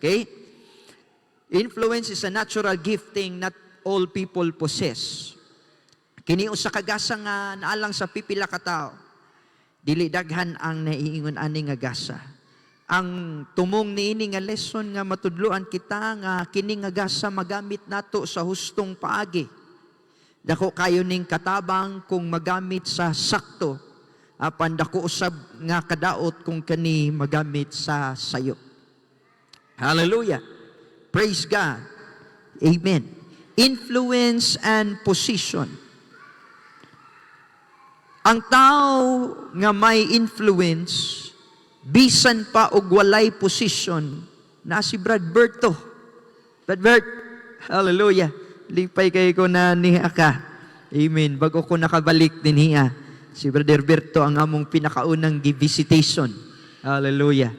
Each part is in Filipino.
Okay? Influence is a natural gifting not all people possess. Kini usa ka gasa nga naalang sa pipila ka tawo. Dili daghan ang naiingon ani nga gasa. Ang tumong niini nga lesson nga matudloan kita nga kini nga gasa magamit nato sa hustong paagi. Dako kayo ning katabang kung magamit sa sakto. Apan dako usab nga kadaot kung kani magamit sa sayo. Hallelujah. Praise God. Amen. Influence and position. Ang tao nga may influence, bisan pa og walay position, na si Brad Berto. Brad Bert, hallelujah. Lipay kayo ko na niya ka. Amen. Bago ko nakabalik din niya, si Brother Berto ang among pinakaunang visitation. Hallelujah.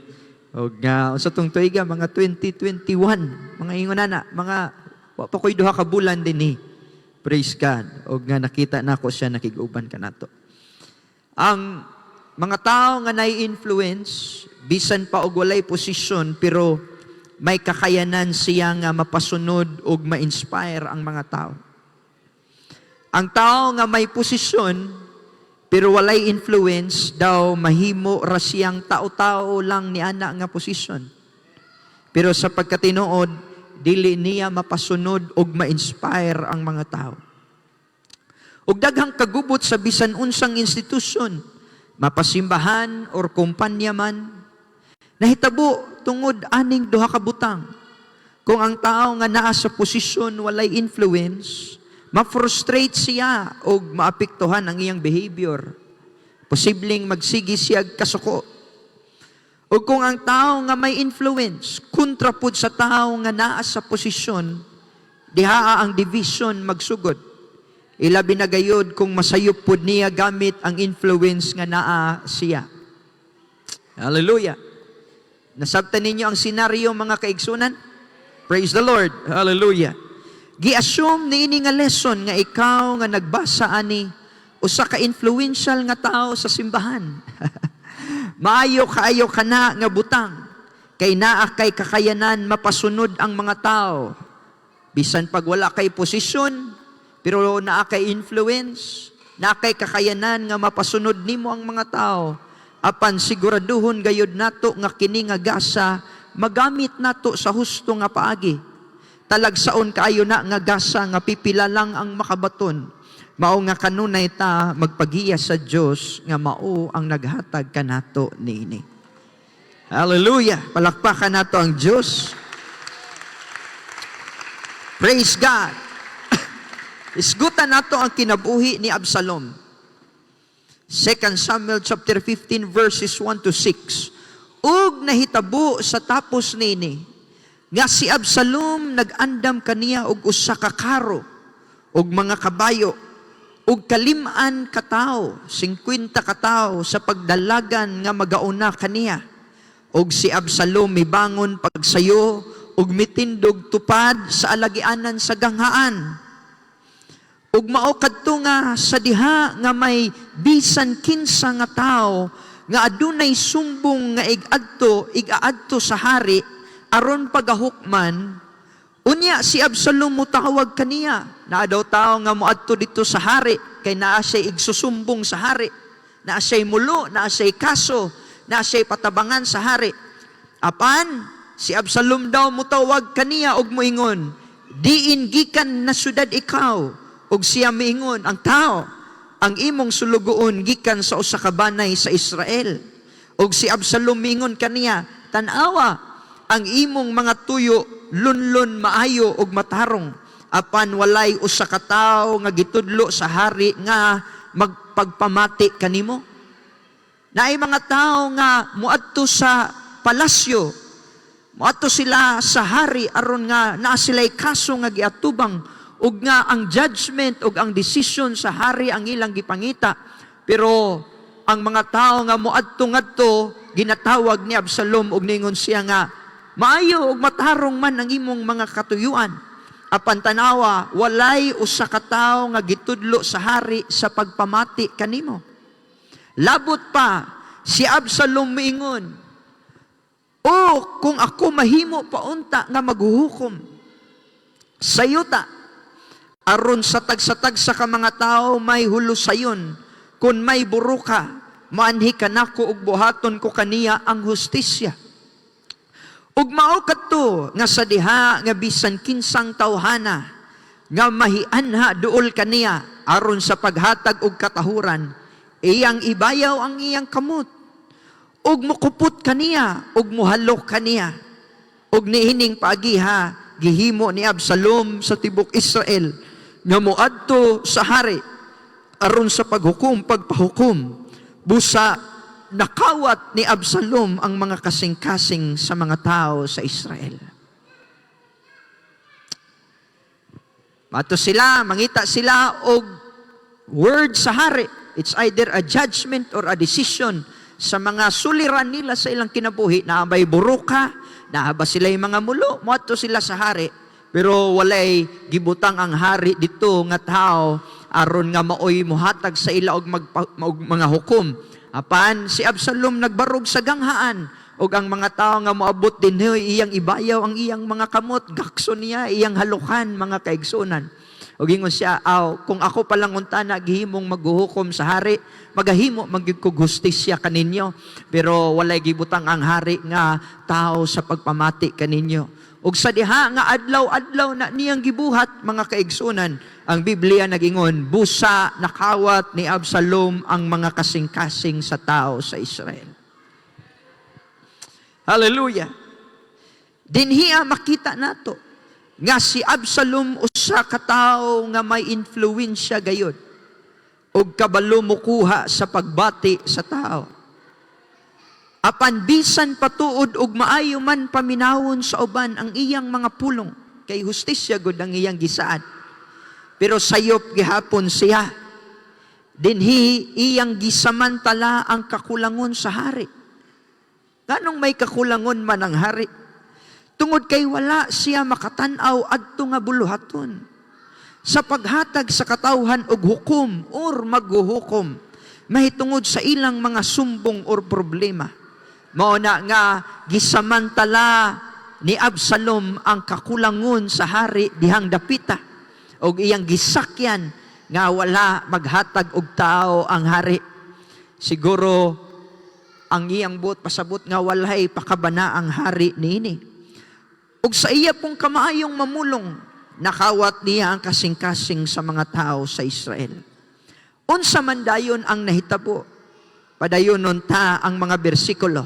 O nga, sa tong tuiga, mga 2021, mga ingonana, mga, pa ko'y duha ka bulan din ni. Praise God. O nga, nakita na ako siya, nakiguban ka na to. Ang mga tao nga nai-influence, bisan pa og walay posisyon, pero may kakayanan siya nga mapasunod o ma-inspire ang mga tao. Ang tao nga may posisyon, pero walay influence daw, mahimo ra siyang tao-tao lang ni ana nga posisyon. Pero sa pagkatinuod, dili niya mapasunod og ma-inspire ang mga tao. Og daghang kagubot sa bisan unsang institusyon, mapasimbahan or kumpanya man, nahitabo tungod aning duha ka butang. Kung ang tao nga naa sa posisyon walay influence, ma-frustrate siya o maapektuhan ang iyang behavior. Posibleng magsigi siya kasuko. O kung ang tao nga may influence, kontra pud sa tao nga naa sa posisyon, dihaa ang division magsugod. Ilabi na gayud kung masayop pud niya gamit ang influence nga naa siya. Hallelujah. Nasabtan ninyo ang senaryo mga kaigsunan? Praise the Lord. Hallelujah. Gi-assume niini nga lesson nga ikaw nga nagbasa ani usa ka influential nga tao sa simbahan. Maayo kaayo kana nga butang kay naa kay kakayanan mapasunod ang mga tao. Bisan pag wala kay posisyon, pero naa kay influence, naa kay kakayanan nga mapasunod nimo ang mga tao. Apan siguraduhon gayud nato nga kini nga gasa magamit nato sa husto nga paagi. Talagsaon kaayo na nga gasa nga pipila lang ang makabaton. Mao nga kanunay ta magpagiya sa Dios nga mao ang naghatag kanato niini. Hallelujah. Palakpakan nato ang Dios. Praise God. Isgutan nato ang kinabuhi ni Absalom. 2 Samuel chapter 15 verses 1 to 6. Ug nahitabo sa tapos nini nga si Absalom nag-andam kaniya og usa ka karo og mga kabayo og kaliman ka tawo, 50 ka tawo sa pagdalagan nga magauna kaniya. Og si Absalom mibangon pagsayo og mitindog tupad sa alagianan sa ganghaan. Ug mao kadto nga sa diha nga may bisan kinsa nga tawo nga adunay sumbong nga igaadto sa hari aron pagahukman, unya si Absalom mutawag kaniya. Naa daw tao nga moadto dito sa hari kay naa siya igsusumbong sa hari. Naa siya mulo, naa siya kaso, naa siya patabangan sa hari. Apan si Absalom daw mutawag kaniya og moingon, diin gikan na syudad ikaw. Og siya miingon, ang tao, ang imong sulugoon gikan sa usa ka banay sa Israel. Og si Absalom miingon kaniya, tan-awa, ang imong mga tuyo lunlon maayo og matarong, apan walay usa ka tawo nga gitudlo sa hari nga magpagpamati kanimo. Naay mga tao nga muadto sa palasyo, muadto sila sa hari aron nga naa sila'y kaso nga giatubang ug nga ang judgment ug ang decision sa hari ang ilang gipangita. Pero ang mga tao nga muadto ngadto ginatawag ni Absalom ug ningon siya nga, maayo ug matarong man ang imong mga katuyuan. Apan tanawa, walay usa ka tawo nga gitudlo sa hari sa pagpamati kanimo. Labot pa, si Absalom miingon, O kung ako mahimo paunta nga maghuhukom sa yuta, aron sa tagsa-tagsa ka mga tao may hulusayon, kun may buruka, maanhi ka nako ug buhaton ko kaniya ang hustisya. Ug mao kadto nga sa diha nga bisan kinsang tawhana nga mahianha duol kaniya aron sa paghatag og katahuran, iyang ibayaw ang iyang kamot, ug mukupot kaniya ug muhalok kaniya. Ug niining paagiha gihimo ni Absalom sa tibok Israel nga moadto sa hari aron sa pagpahukom. Busa nakawat ni Absalom ang mga kasing-kasing sa mga tao sa Israel. Mato sila, mangita sila og word sa hari. It's either a judgment or a decision sa mga suliran nila sa ilang kinabuhi. Naabay buruka, naaba sila yung mga mulo, mato sila sa hari. Pero walay gibutang ang hari dito nga tao aron nga maoy muhatag sa ila og mga hukom. Apan si Absalom nagbarog sa ganghaan og ang mga tao nga moabot dinhi iyang ibayaw ang iyang mga kamot, gakson niya iyang halukan mga kaigsunan. Og ingon siya, kung ako palang untana gihimong maghuhukom sa hari, magahimo magigkog hustisya kaninyo, pero walay gibutang ang hari nga tao sa pagpamati kaninyo. Ug sa diha nga adlaw-adlaw na niyang gibuhat mga kaigsunan, ang Biblia nagingon, busa nakawat ni Absalom ang mga kasing-kasing sa tao sa Israel. Hallelujah. Dinhiya makita nato nga si Absalom usa ka tawo nga may influensya gayud ug kabalo mokuha sa pagbati sa tao. Apan bisan patuod og maayo man paminawon sa uban ang iyang mga pulong, kay hustisya gud ang iyang gisaad. Pero sayop gihapon siya. Dinhi iyang gisamantala ang kakulangon sa hari. Ganong may kakulangon man ang hari? Tungod kay wala siya makatan-aw adto nga buluhaton sa paghatag sa katawhan og hukom or maghuhukom mahitungod sa ilang mga sumbong or problema. Mao na nga gisamantala ni Absalom ang kakulangon sa hari dihang dapita og iyang gisakyan nga wala maghatag og tao ang hari. Siguro ang iyang buot pasabot nga walay pakabana ang hari niini. Ug sa iya pong kamaayong mamulong, nakawat niya ang kasing-kasing sa mga tao sa Israel. Unsa man dayon ang nahitabo, padayonon ta ang mga bersikulo.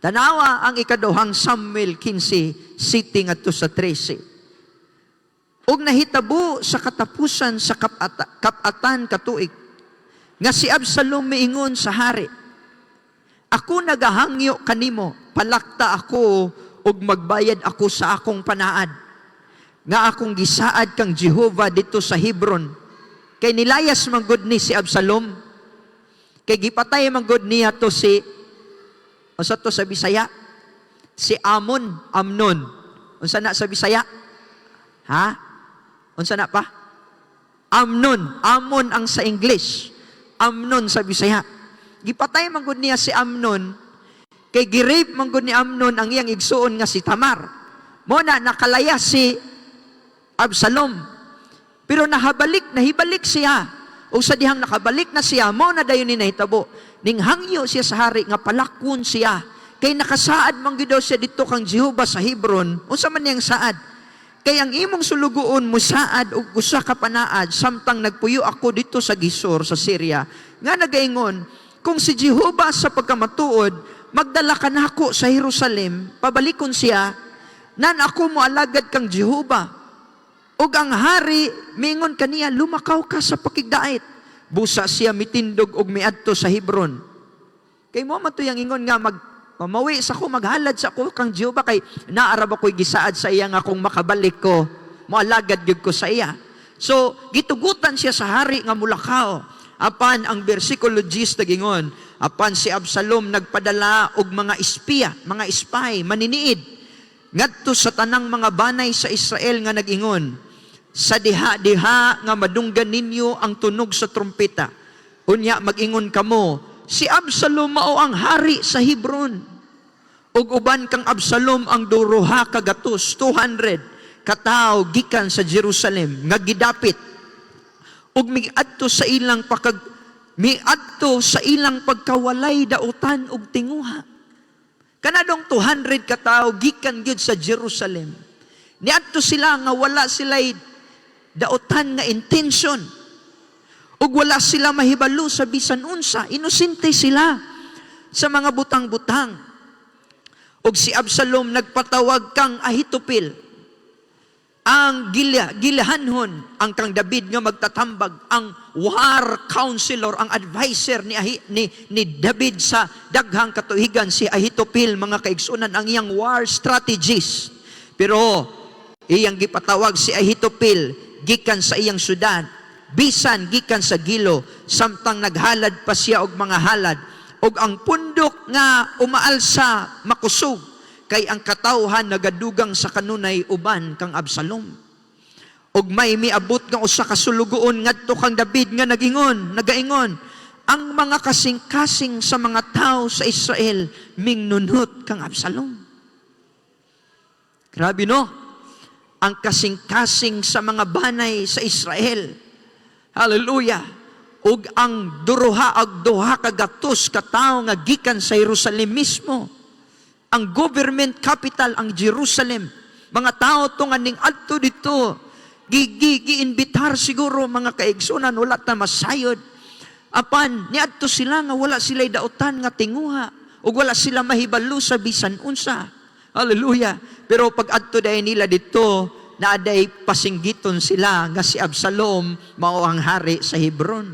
Tanawa ang ikaduhang Samuel 15, sitting adto sa 13. Ug nahitabo sa katapusan sa kapatan katuig, nga si Absalom miingon sa hari, ako nagahangyo kanimo, palakta ako ug magbayad ako sa akong panaad, nga akong gisaad kang Jehovah dito sa Hebron. Kay nilayas manggod ni si Absalom, kay gipatay manggod niya to si, unsa to sa Bisaya? Si Amnon. Unsa na sa Bisaya? Ha? Unsa na pa? Amnon ang sa English. Amnon sa Bisaya. Gipatay manggod niya si Amnon, kay girape manggod ni Amnon ang iyang igsuon nga si Tamar. Mo na nakalaya si Absalom. Pero nahibalik siya. O sa dihang nakabalik na siya, mo na dayon ni nahitabo. Ning hangyo siya sa hari nga palakon siya. Kay nakasaad man gyud daw siya dito kang Jehovah sa Hebron. Unsa man niyang saad? Kay ang imong sulugoon mo saad og usa ka panaad samtang nagpuyo ako dito sa Gisor sa Syria. Nga nagaingon, kung si Jehovah sa pagkamatuod magdala ka nako sa Jerusalem, pabalikon siya, nan ako mo alagad kang Jehovah. Og ang hari, mingon kaniya, lumakaw ka sa pakigdait. Busa siya mitindog og miadto sa Hebron. Kay mo man to yang ingon nga mamawi sa ko, maghalad sa ko kang Jehovah, kay naarab ako'y gisaad sa iya nga kung makabalik ko, moalagad gyud ko sa iya. So, gitugutan siya sa hari nga mulakaw. Apan ang versikulo 10 nagingon, apan si Absalom nagpadala og mga espiya, mga spy, maniniid, ngadto sa tanang mga banay sa Israel nga nagingon, sa diha-diha nga madunggan ninyo ang tunog sa trumpeta. Unya magingon kamo, si Absalom mao ang hari sa Hebron. ug uban kang Absalom ang duruha ka gatos, 200 katawo gikan sa Jerusalem nga gidapit ug miadto sa ilang pagkawalay dautan ug tinguha. Kanadong 200 katawo gikan gyud sa Jerusalem. Niadto sila nga wala sila'y dautan nga intention. Ug wala sila mahibalo sa bisan unsa. Inosente sila sa mga butang-butang. Ug si Absalom nagpatawag kang Ahitopel. Ang gilahanhon ang kang David nga magtatambag, ang war counselor, ang advisor ni David sa daghang katuigan, si Ahitopel, mga kaigsunan, ang iyang war strategist. Pero iyang gipatawag si Ahitopel gikan sa iyang syudad, bisan gikan sa Gilo, samtang naghalad pa siya og mga halad, og ang pundok nga umaalsa makusog, kay ang katawhan nagadugang sa kanunay uban kang Absalom. Og may miabot nga usa ka sulugoon ngadto kang David nga nagaingon, ang mga kasing-kasing sa mga tao sa Israel mingnunhot kang Absalom. Grabe no? Ang kasing-kasing sa mga banay sa Israel. Hallelujah. Ug ang duha ka gatos ka tawo nga gikan sa Jerusalem mismo. Ang government capital, ang Jerusalem. Mga tao to nga ning adto dito, giinbitar siguro mga kaigsunan, wala ta masayod. Apan, niadto sila nga wala sila'y dautan nga tinguha, o wala sila mahibalo sa bisan unsa. Hallelujah. Pero pag adto dahi nila dito, naaday pasinggiton sila nga si Absalom mao ang hari sa Hebron.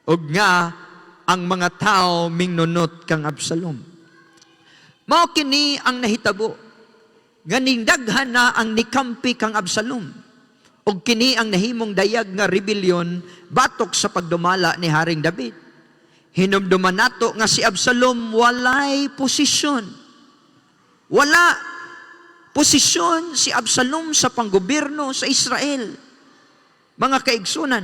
Og nga, ang mga tao mingnunot kang Absalom. Mao kini ang nahitabo. Ganing daghan na ang nikampi kang Absalom. Og kini ang nahimong dayag nga rebellion batok sa pagdumala ni Haring David. Hinumduman nato nga si Absalom walay posisyon. Wala posisyon si Absalom sa panggobyerno sa Israel. Mga kaigsunan,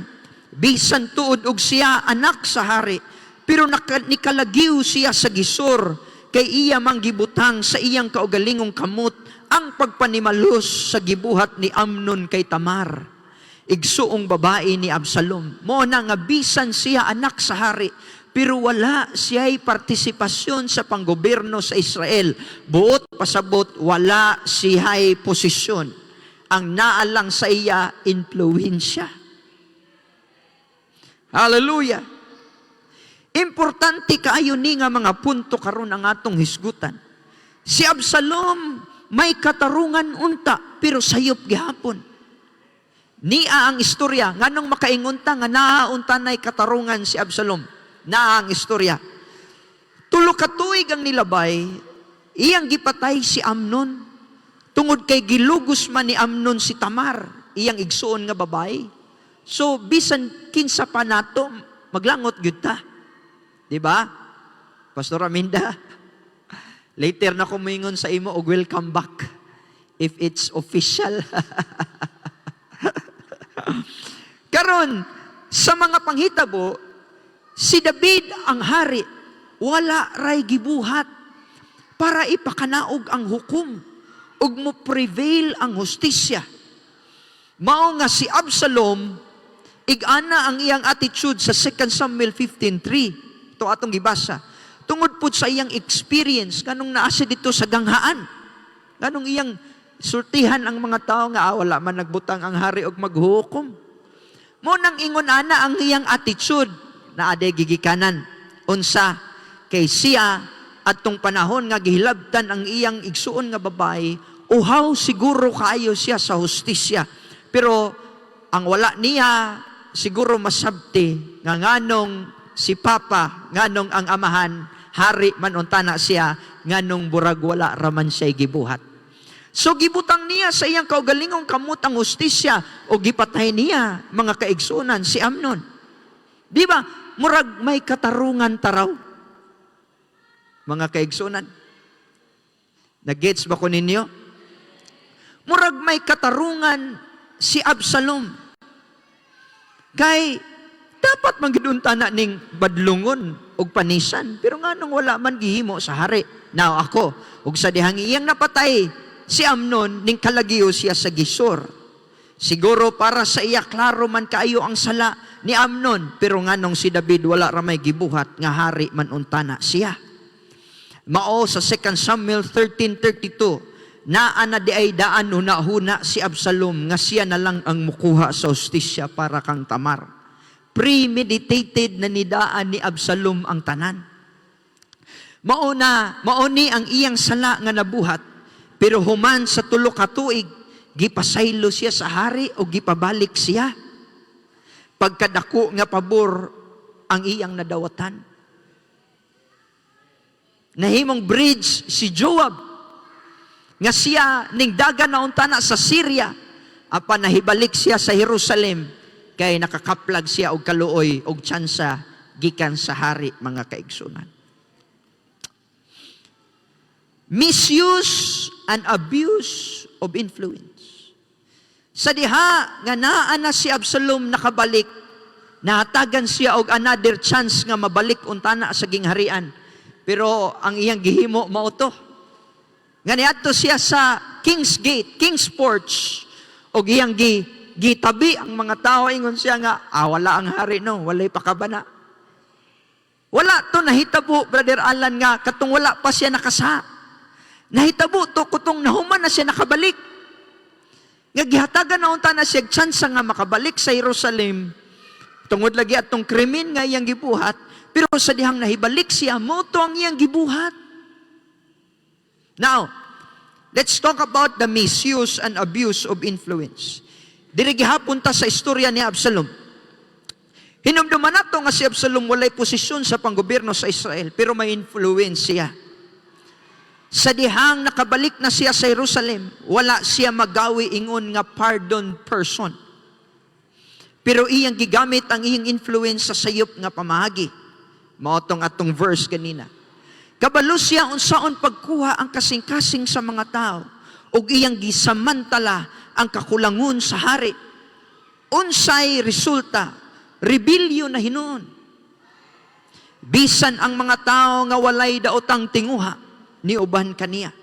bisan tuod og siya anak sa hari, pero nikalagyo siya sa gisor, kay iya manggibutang sa iyang kaugalingong kamot ang pagpanimalos sa gibuhat ni Amnon kay Tamar, igsuong babae ni Absalom. Mo na nga bisan siya anak sa hari, pero wala siya'y partisipasyon sa panggobyerno sa Israel. Buot pasabot, wala siya'y posisyon. Ang naalang sa iya, influensya. Hallelujah. Importante kaayo ni nga mga punto karon ang atong hisgutan. Si Absalom may katarungan unta, pero sayop gihapon. Nia ang istorya, nganong makaingunta nga naaunta na'y katarungan si Absalom. Naa ang istorya. Tulo ka tuig ang nilabay, iyang gipatay si Amnon. Tungod kay gilugos man ni Amnon si Tamar, iyang igsuon nga babae. So, bisan kinsa pa nato, maglangot gyud ta. Diba? Pastor Aminda, later na kumingon sa imo og welcome back if it's official. Karon, sa mga panghitabo, si David ang hari, wala ray gibuhat para ipakanaog ang hukom ug mo prevail ang hustisya. Mao nga si Absalom, igana ang iyang attitude sa 2 Samuel 15:3. Ito atong gibasa. Tungod po sa iyang experience, kanong naasa dito sa ganghaan. Kanong iyang surtihan ang mga tao nga wala man nagbutang ang hari og maghukom. Mo nang ingon ana ang iyang attitude na aday gigikanan. Unsa kay siya atong panahon nga gihilabtan ang iyang igsuon nga babae, uhaw siguro kaayo siya sa hustisya. Pero ang wala niya siguro masabti nga nganong si Papa, nganong ang amahan, hari man untana siya, nganong burag wala raman siya gibuhat. So gibutang niya sa iyang kaugalingong kamot ang hustisya o gipatay niya mga kaigsunan si Amnon. Di ba? Murag may katarungan taraw. Mga kaigsunan. Nag-gets ba ko ninyo? Murag may katarungan si Absalom. Kay dapat manggidunta na ning badlungon og panisan, pero nganong wala man gihimo sa hari. Now ako, ug sa dihang iyang napatay, si Amnon ning kalagiyo siya sa gisor. Siguro para sa iya klaro man kaayo ang sala ni Amnon, pero nganong si David wala ra may gibuhat nga hari man untana siya. Mao sa 2 Samuel 13:32, naa na di ay daan huna si Absalom nga siya na lang ang mukuha sa hustisya para kang Tamar. Premeditated na nidaan ni Absalom ang tanan. Mauni ang iyang sala nga nabuhat, pero human sa tulo ka tuig, gipasaylo siya sa hari o gipabalik siya. Pagkadako nga pabor ang iyang nadawatan. Nahimong bridge si Joab, nga siya ning dagan na untana sa Syria, apan nahibalik siya sa Jerusalem, kay nakakaplag siya og kaluoy og tsansa gikan sa hari, mga kaigsunan. Misuse and abuse of influence. Sa diha nga naa na si Absalom nakabalik, nahatagan siya og another chance nga mabalik untana sa gingharian. Pero ang iyang gihimo mao to. Nga niadto siya sa King's Gate, King's Porch, og iyang gitabi ang mga tao, ingon siya nga, wala ang hari no, walay pakabana. Wala to nahitabo, Brother Alan, nga katong wala pa siya nakasa. Nahitabo to kutong nahuman na siya nakabalik. Nga gihatagan na unta na siya chance nga makabalik sa Jerusalem. Tungod lagi atong krimen nga iyang gibuhat, pero sa dihang nahibalik siya, mo to ang iyang gibuhat. Now, let's talk about the misuse and abuse of influence. Dili gihapon ta sa istorya ni Absalom. Hinumduman nato nga si Absalom walay posisyon sa panggobyerno sa Israel, pero may influence siya. Sa dihang nakabalik na siya sa Jerusalem, wala siya magawi ingon nga pardon person. Pero iyang gigamit ang iyang influence sa sayop nga pamahagi. Maotong atong verse kanina. Kabalo siya unsaon pagkuha ang kasing-kasing sa mga tao, ug iyang gisamantala ang kakulangon sa hari. Unsay resulta? Rebellion na hinuon. Bisan ang mga tao nga walay daotang tinguha, ni uban kaniya.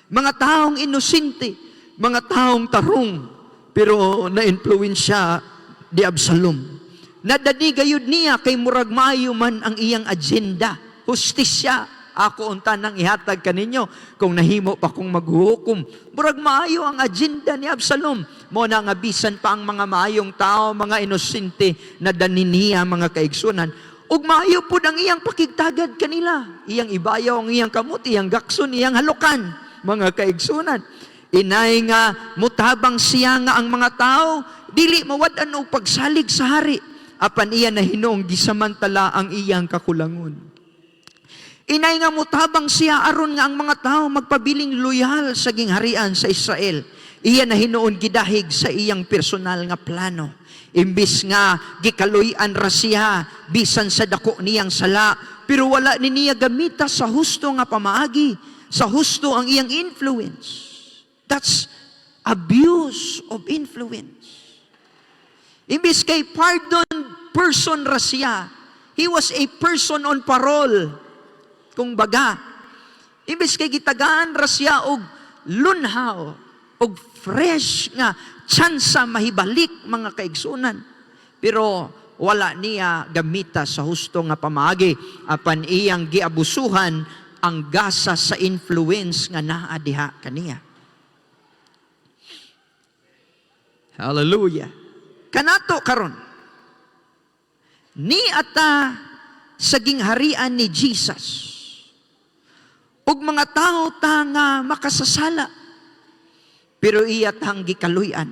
Mga taong inosente, mga taong tarong, pero na-influensya di Absalom. Nadani gayud niya kay murag maayo man ang iyang agenda. Hustisya, ako unta nang ihatag kaninyo kung nahimo pa kong maghuhukom. Murag maayo ang agenda ni Absalom. Mo na nga bisan pa ang mga maayong tao, mga inosente, nadani niya mga kaigsunan. Ug maayo po ang iyang pakigtagad kanila. Iyang ibayaw ang iyang kamot, iyang gakson, iyang halukan, mga kaigsunan. Inay nga mutabang siya nga ang mga tao, dili mawad-an o pagsalig sa hari. Apan iya na hinong gisamantala ang iyang kakulangon. Inay nga mutabang siya aron nga ang mga tao magpabiling loyal sa gingharian sa Israel. Iya na hinuon gidahig sa iyang personal nga plano. Imbis nga gikaluyan ra siya bisan sa dako niyang sala, pero wala ni niya gamita sa husto nga pamaagi, sa husto ang iyang influence. That's abuse of influence. Imbis kay pardon person ra siya, he was a person on parole. Kung baga, imbis kay gitagaan ra siya og lunhaw, og fresh nga tsansa mahibalik, mga kaigsunan. Pero wala niya gamita sa husto nga pamaagi, apan iyang giabusuhan ang gasa sa influence nga naa diha kaniya. Hallelujah. Kanato karon, ni ata sa gingharian ni Jesus, ug mga tao ta nga makasasala, pero iyat hang gikaluyan.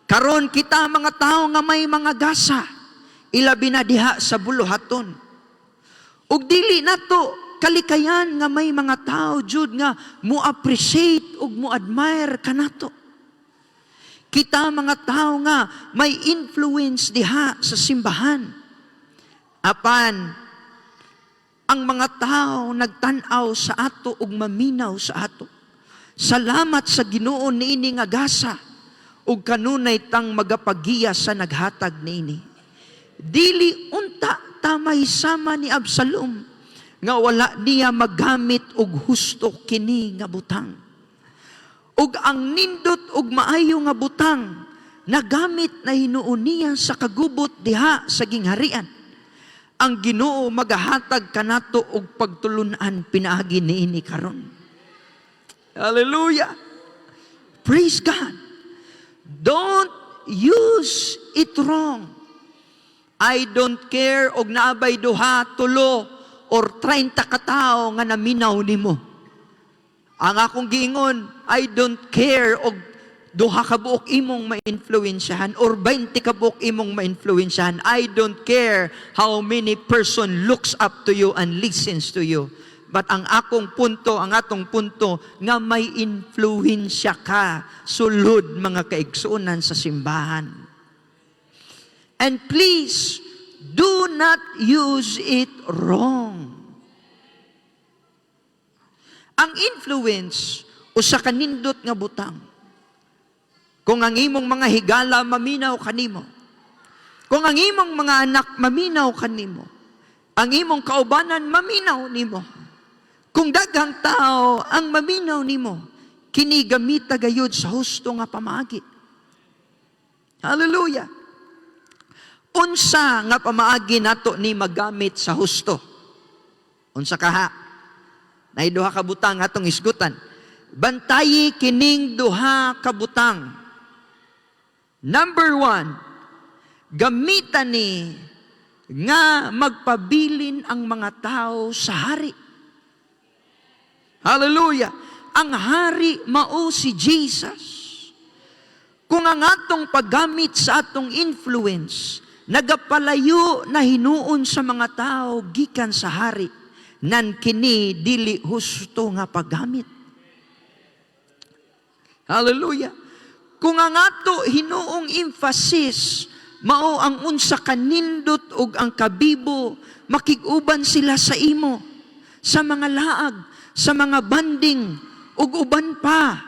Karon kita mga tao nga may mga gasa, ilabi na diha sa buluhaton. Ug dili nato kalikayan nga may mga tao jud nga mo-appreciate ug mo-admire kanato. Kita mga tao nga may influence diha sa simbahan. Apan ang mga tao nagtan-aw sa ato ug maminaw sa ato. Salamat sa Ginoo niini nga gasa ug kanunay tang magapagiya sa naghatag niini. Dili unta ta mahisama ni Absalom nga wala niya magamit og husto kini nga butang. Ug ang nindot ug maayo nga butang nagamit na hinuon niya sa kagubot diha sa gingharian. Ang Ginoo magahatag kanato og pagtulunan pinaagi niini karon. Hallelujah. Praise God. Don't use it wrong. I don't care og naabay duha, tulo, or 30 katao nga naminaw nimo. Ang akong giingon, I don't care og duha ka buok imong ma-influensyahan or 20 ka buok imong ma-influensyahan. I don't care how many person looks up to you and listens to you. But ang akong punto, ang atong punto, nga may influensya ka sulod mga kaigsuonan sa simbahan. And please, do not use it wrong. Ang influence, usa ka nindot nga butang. Kung ang imong mga higala maminaw kanimo, kung ang imong mga anak maminaw kanimo, ang imong kaubanan maminaw nimo, kung daghang tao ang maminaw nimo, kini gamita gayud sa husto nga pamaagi. Hallelujah. Unsa nga pamaagi nato ni magamit sa husto? Unsa kaha? Nay duha ka butang atong isgutan. Bantayi kining duha ka butang. Number 1, gamitan ni nga magpabilin ang mga tao sa hari. Hallelujah! Ang hari mao si Jesus. Kung ang atong paggamit sa atong influence, nagapalayo na hinuon sa mga tao gikan sa hari, nan kini dili husto nga paggamit. Hallelujah! Kung ang ato hinuong emphasis, mao ang unsa kanindot ug ang kabibo, makig-uban sila sa imo, sa mga laag, sa mga banding, ug uban pa.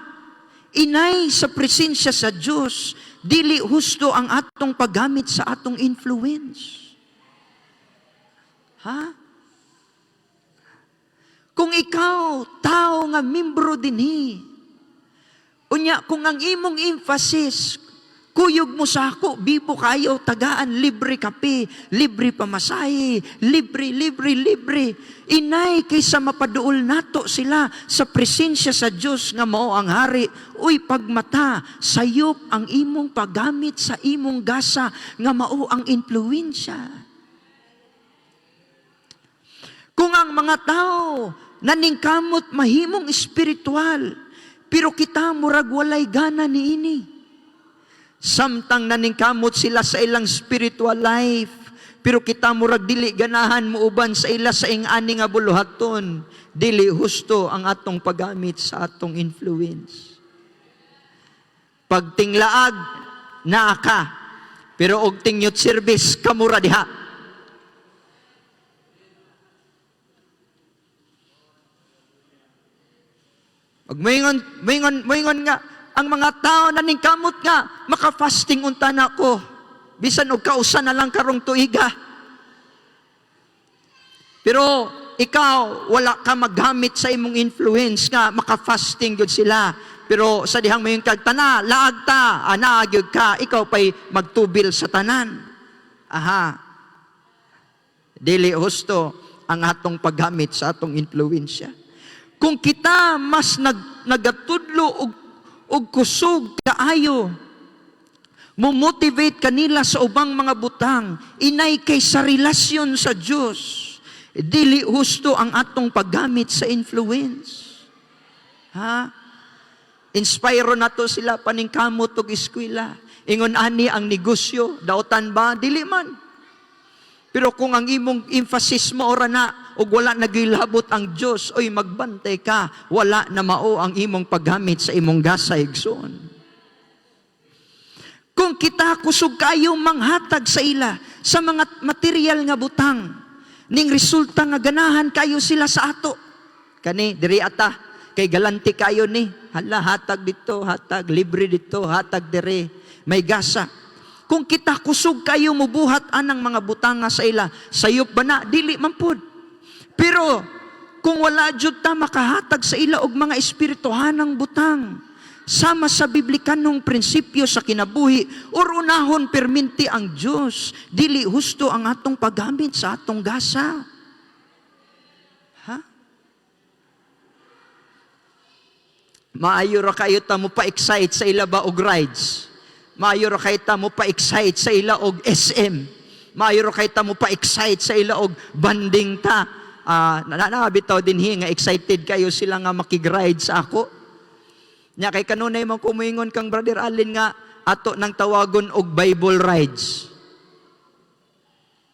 Inay sa presensya sa Dios, dili husto ang atong paggamit sa atong influence. Ha? Kung ikaw, tao nga membro dinhi, unya, kung ang imong emphasis, kuyog mo sa ako, bibo kayo, tagaan, libre kape, libre pamasahe, libre. Inay, kaysa mapaduol nato sila sa presensya sa Diyos nga mao ang hari, uy, pagmata, sayop ang imong paggamit sa imong gasa nga mao ang influensya. Kung ang mga tao naningkamot mahimong espiritual, pero kita murag walay gana niini. Samtang naningkamot sila sa ilang spiritual life, pero kita murag dili ganahan muuban sa ila sa ing-ani nga buluhaton, dili husto ang atong paggamit sa atong influence. Pagtinglaag, naa ka, pero og tingyot service, kamura diha. Moingon nga, ang mga tao naningkamot nga, maka-fasting unta na ko. Bisan og kausa na lang karong tuiga. Pero ikaw, wala ka maghamit sa imong influence nga, maka-fasting gyud sila. Pero sa dihang mayon kag tana, laag ta, gyud ka, ikaw pay magtubil sa tanan. Aha. Dili husto ang atong paggamit sa atong influensya. Kung kita mas nagatudlo og kusog kaayo, mo-motivate kanila sa ubang mga butang, inay kay sa relasyon sa Diyos, dili husto ang atong paggamit sa influence. Ha? Inspire na to sila paningkamot og eskwela. Ingon ani ang negosyo, dautan ba? Dili man. Pero kung ang imong emphasis mo ora na, o wala nagilabot ang Diyos, oy magbantay ka, wala na mao ang imong paggamit sa imong gasa igsoon. Kung kita kusog kayo manghatag sa ila, sa mga material nga butang, ning resulta nga ganahan kayo sila sa ato. Kani, diri ata, kay galanti kayo ni, hala, hatag dito, hatag, libre dito, hatag diri, may gasa. Kung kita kusog kayo mubuhat anang mga butanga sa ila, sayop ba na? Dili man pud. Pero kung wala jud ta makahatag sa ila og mga espirituhanang butang, sama sa biblikanong prinsipyo sa kinabuhi, or unahon perminti ang Dios, dili husto ang atong paggamit sa atong gasa. Ha? Maayo ra kayo ta mo pa-excite sa ila ba og rides. Maayo ra kayo ta mo pa-excite sa ila og SM. Maayo ra kayo ta mo pa-excite sa ila og banding ta. Nabitaw din nga excited kayo sila nga makig-ride sa ako. Nya kay kanunay man kumuingon kang Brother Allen nga ato nang tawagon og Bible rides.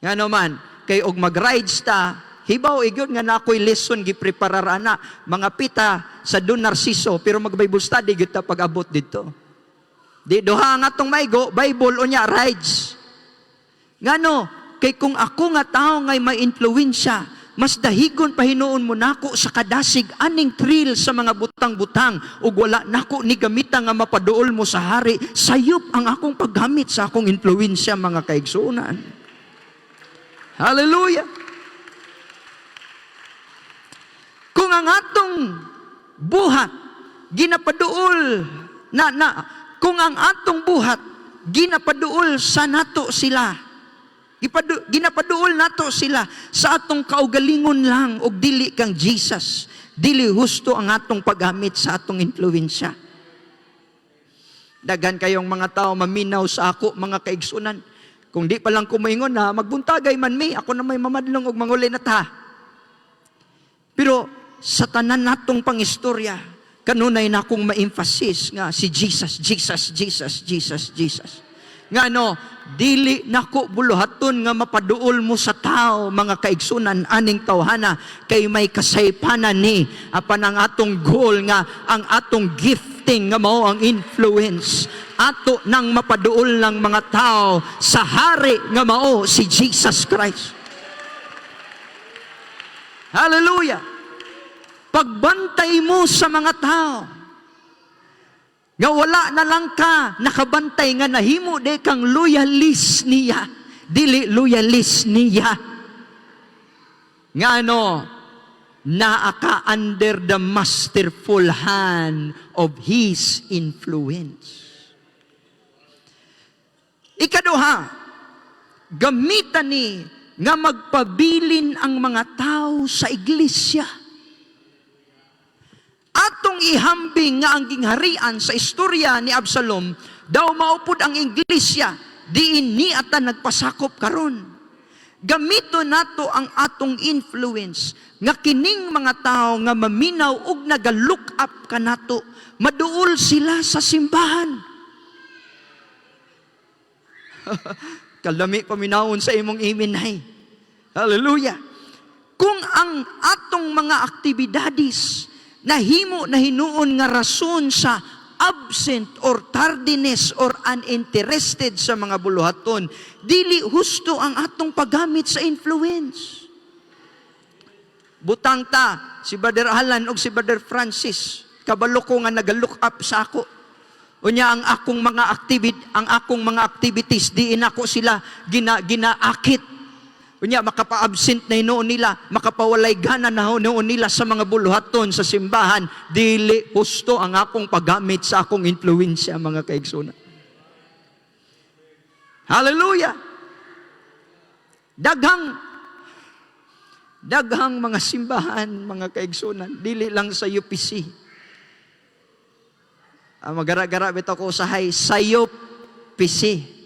Ngano man, kay og mag-rides ta, hibaw igyod nga nakoy lesson gipreparar ana, mga pita sa Don Narciso, pero mag-Bible study gyud ta pag-abot dito. Di duha nga tong maigo, Bible unya rides. Ngano, kay kung ako nga tao ngay may influensya, mas dahigon pahinuon mo nako sa kadasig aning thrill sa mga butang-butang ug wala nako ni gamita nga mapaduol mo sa hari, sayop ang akong paggamit sa akong influensya, mga kaigsuonan. Hallelujah. Kung ang atong buhat ginapaduol kung ang atong buhat ginapaduol sa nato sila, ginapaduol nato sila sa atong kaugalingon lang og dili kang Jesus, dili husto ang atong paggamit sa atong influensya. Daghan kayong mga tao maminaw sa ako, mga kaigsunan. Kung di pa lang kumaingon na magbuntagay man mi, ako na may mamadlong og manguli na ta. Pero sa tanan natong pangistorya, kanunay na akong ma-emphasis nga si Jesus, Jesus, Jesus, Jesus, Jesus. Ngano, dili nako buluhaton nga mapaduol mo sa tao, mga kaigsunan, aning tawhana, kay may kasaypanan ni apan ang atong goal nga ang atong gifting nga mao ang influence ato nang mapaduol ng mga tao sa hari nga mao si Jesus Christ. Hallelujah. Pagbantay mo sa mga tao nga wala na lang ka nakabantay nga nahimo de kang loyalist niya, dili loyalist niya. Nga naa ka under the masterful hand of His influence. Ikaduha, gamitan ni nga magpabilin ang mga tao sa iglesia. Atong ihambing nga ang gingharian sa istorya ni Absalom, daw maupod ang iglesia, diin ni ata nagpasakop karon. Gamito nato ang atong influence, nga kining mga tao nga maminaw ug naga-look up kanato, maduol sila sa simbahan. Kalami paminawon sa imong iminay. Hallelujah. Kung ang atong mga aktibidades nahimo na hinuon nga rason sa absent or tardiness or uninterested sa mga buluhaton, dili husto ang atong paggamit sa influence. Butang ta si Brother Alan o si Brother Francis, kabalo ko nga nag-look up sa ako. Unya ang akong mga activities diin ako sila ginaakit. Unya makapa-absent na hinuon nila, makapawalay gana na hinuon nila sa mga buluhaton sa simbahan, dili husto ang akong paggamit sa akong influensya, mga kaigsunan. Hallelujah. Daghang mga simbahan, mga kaigsunan, dili lang sa UPC. Magara-gara bitaw ko usahay sa UPC.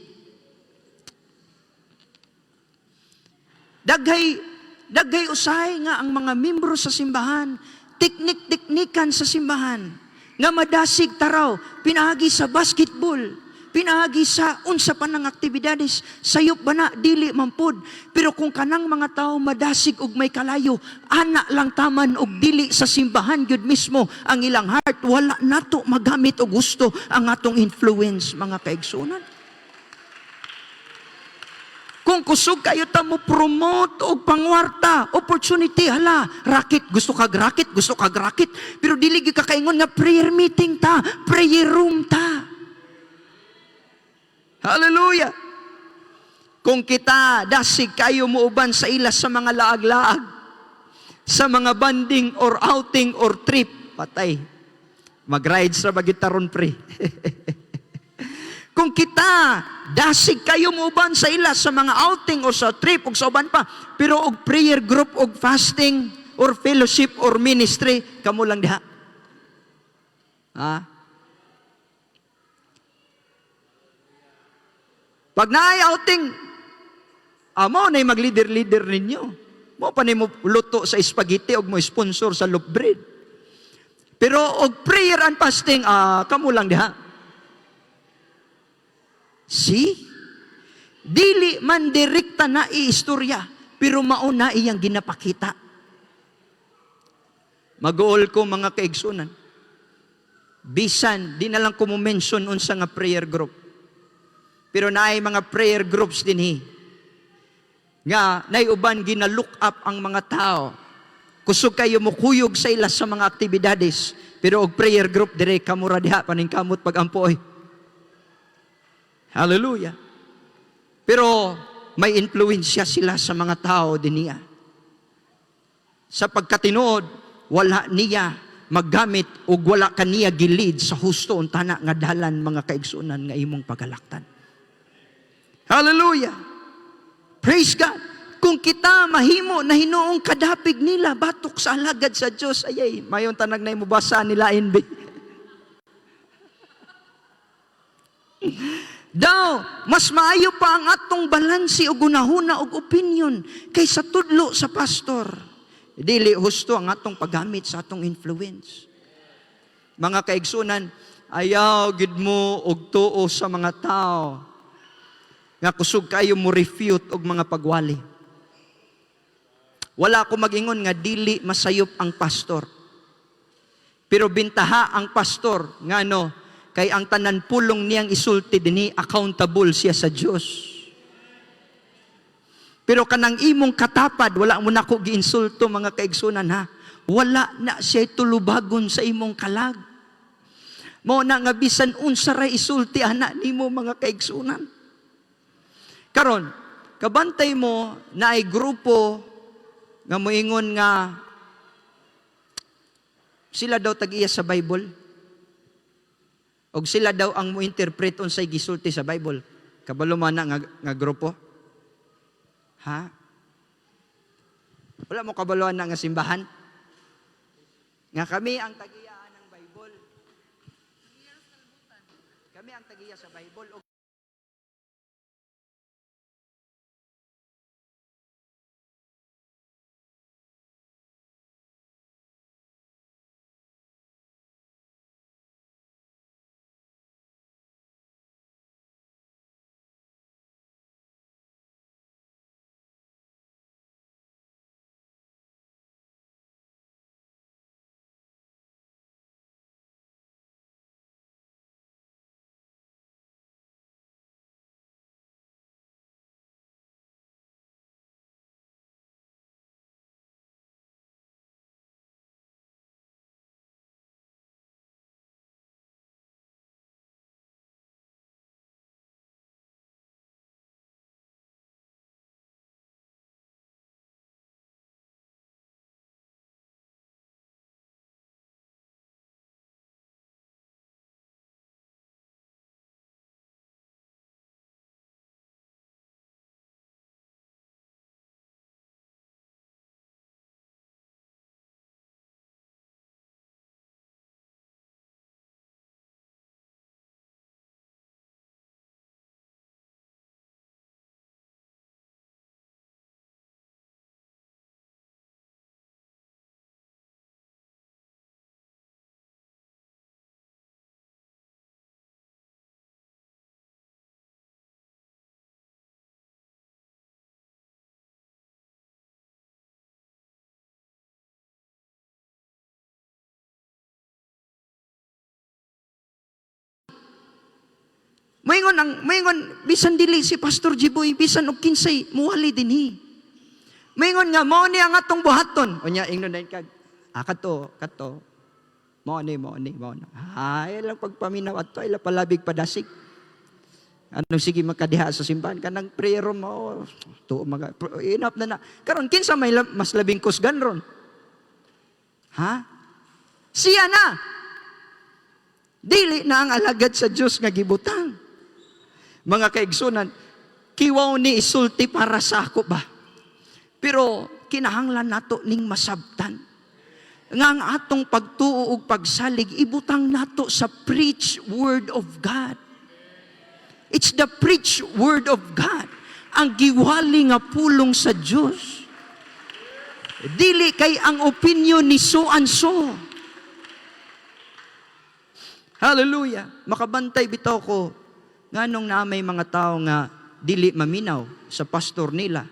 Daghay usahay nga ang mga membro sa simbahan, teknik-teknikan sa simbahan, nga madasig taraw, pinagi sa basketball, pinagi sa unsa pa ng aktibidades, sayop ba na, dili mampod. Pero kung kanang mga tao madasig og may kalayo, ana lang taman og dili sa simbahan gyud mismo ang ilang heart, wala nato magamit og gusto ang atong influence, mga kaigsunan. Kung kusog kayo ta mo promote og pangwarta, opportunity, hala, racket, gusto kag racket, pero dili gyud ka kaingon nga prayer meeting ta, prayer room ta. Hallelujah. Kung kita dasig kayo muuban sa ila sa mga laag-laag, sa mga banding or outing or trip. Patay. Mag-ride sa bagitaron, pre. Kung kita, dasig kayo mo uban sa ila sa mga outing o sa trip o sa uban pa, pero og prayer group o fasting or fellowship or ministry, kamo lang diha. Ha? Pag naay outing, amo na mag-leader-leader ninyo. Mo pa ni mo luto sa spaghetti o mo sponsor sa loaf bread. Pero og prayer and fasting, kamo lang diha. See? Dili man direkta na iistorya, pero mauna iyang ginapakita. Mag-uol ko mga kaigsunan. Bisan, di na lang ko mo-mention unsa nga prayer group. Pero naay mga prayer groups din nga naiuban gina-look up ang mga tao. Kusog kayo mo kuyog sa ila sa mga aktibidades. Pero og prayer group dire kamura diha paningkamot pag-ampoy. Hallelujah. Pero may influensya sila sa mga tao din niya. Sa pagkatinuod, wala niya maggamit o wala kaniya gilid sa husto untana nga dalan mga kaigsunan nga imong pagalaktan. Hallelujah. Praise God. Kung kita mahimo na hinuong kadapig nila batok sa alagad sa Dios, ayay mayon tanag na imubasa nila inbe. Daw, mas maayo pa ang atong balansi o gunahuna o opinion kaysa tudlo sa pastor. Dili husto ang atong paggamit sa atong influence. Mga kaigsunan, ayaw gid mo og tuo sa mga tao nga kusog kayo mo refute og mga pagwali. Wala ko mag-ingon nga dili masayop ang pastor. Pero bintaha ang pastor nga kay ang tanan pulong niyang isulti dinhi accountable siya sa Dios. Pero kanang imong katapad, wala mo na ko giinsulto mga kaigsunan ha. Wala na siya tulubagon sa imong kalag. Mao na nga bisan unsa ra isulti ana nimo mga kaigsunan. Karon, kabantay mo na ay grupo nga moingon nga sila daw tag-iya sa Bible. Og sila daw ang mo-interpret unsay gisulti sa Bible. Kabalo man na nga grupo. Ha? Wala mo kabaloan na nga simbahan? Nga kami ang tagiyaan ng Bible. Kami ang tagiya sa Bible. Moingon bisan dili si Pastor Jiboy bisan og kinsay muwali dinhi. Moingon nga mao ni ang atong buhaton. Unya ingnon dayon kag kato. Mao ni. Ay lang pagpaminaw adto ila palabig padasig. Anong sige makadiha sa simbahan kanang prayer mo tuo enough na. Karon kinsa may mas labing kusgan ron? Ha? Siya na. Dili na ang alagad sa Dios nga gibutang. Mga kaigsunan, kiwaw ni isulti para sa ako ba? Pero kinahanglan nato ning masabtan. Nga ang atong pagtuo ug pagsalig, ibutang nato sa preach word of God. It's the preach word of God. Ang giwali nga pulong sa Dios. Dili kay ang opinion ni so and so. Hallelujah. Makabantay bitaw ko nganong na may mga tao nga dili maminaw sa pastor nila.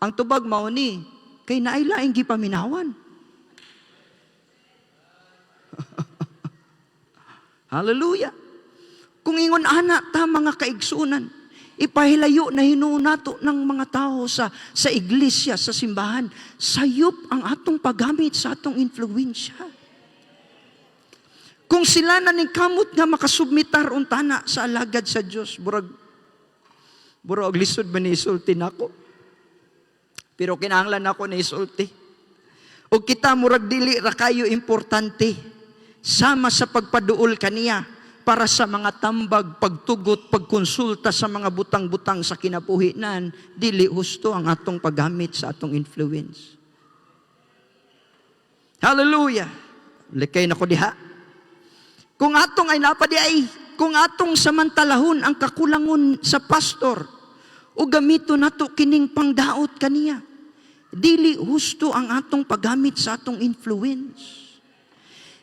Ang tubag mao ni kay naay laing gipaminawan. Hallelujah. Kung ingon ana ta mga kaigsunan, ipahilayo na hinuon nato ng mga tao sa iglesia, sa simbahan, sayop ang atong paggamit sa atong influensya. Kung sila na ning kamot nga makasubmitar untana sa alagad sa Dios, burag lisod ba ni isulti nako? Pero kinahanglan nako na isulti. O kita murag dili ra kayo importante sama sa pagpaduol kaniya para sa mga tambag, pagtugot, pagkonsulta sa mga butang-butang sa kinabuhinan, dili husto ang atong paggamit sa atong influence. Hallelujah! Likay na ko diha. Kung atong ay napadi ay, kung atong samantalahon ang kakulangon sa pastor, o gamito nato kining pangdaot kaniya, dili husto ang atong paggamit sa atong influence.